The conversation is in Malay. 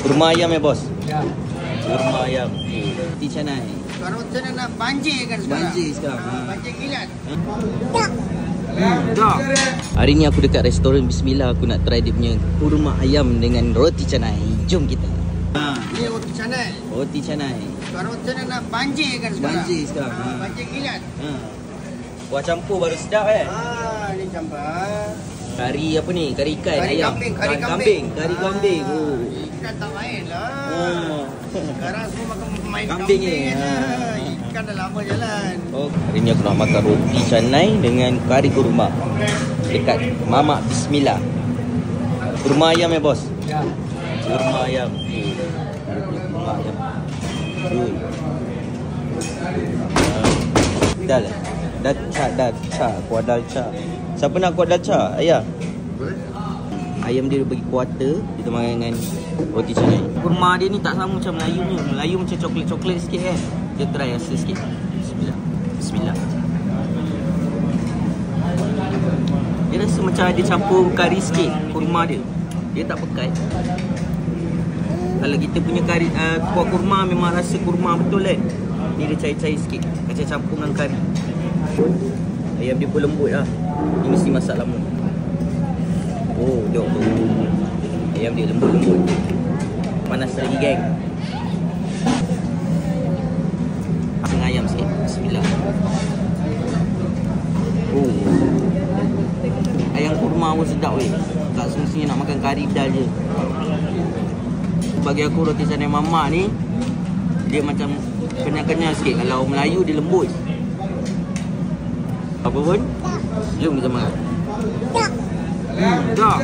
Kurma ayam ya bos? Ya. Kurma ayam. Roti canai. Kalau roti nak banjir kan sekarang? Banjir sekarang. Banjir kilat. Dah. Hari ni aku dekat restoran Bismillah. Aku nak try dia punya kurma ayam dengan roti canai. Jom kita. Ini roti canai. Roti canai. Kalau roti nak banjir kan sekarang? Banjir sekarang. Banjir kilat. Kuah campur baru sedap kan? Ini campur. Kari apa ni? Kari ikan Kari ayam. kambing, Kari kambing. Oh. Ikan tak main lah. Sekarang semua makan main Kambing ni. Ikan dah lama jalan. Oh, hari ni aku nak makan roti canai dengan kari kurma dekat Mamak Bismillah. Kurma ayam ya bos? Ya. Kurma ayam. Kurma ayam. Dal. Dalcha. Kuah dalcha. Siapa nak kuah dalcha? Ayah. Ayam dia bagi kuarter, kita makan dengan roti canai. Kurma dia ni tak sama macam Melayu ni. Melayu macam coklat-coklat sikit kan. Kita try rasa sikit. Bismillah. Dia rasa macam ada campur kari sikit kurma dia. Dia tak pekat. Kalau kita punya kari kuah kurma memang rasa kurma betul kan. Ni dia cair-cair sikit. Macam campur dengan kari. Ayam dia pun lembut lah. Ni mesti masak lama. Oh, jom tu. Ayam dia lembut-lembut. Panas lagi geng. Makan ayam sikit. Bismillah. Oh. Ayam kurma pun sedap weh. Tak semestinya nak makan kari dal je. Bagi aku roti canai mamak ni dia macam kenyal-kenyal sikit. Kalau Melayu dia lembut. Apa pun? Jom kita makan. Dah.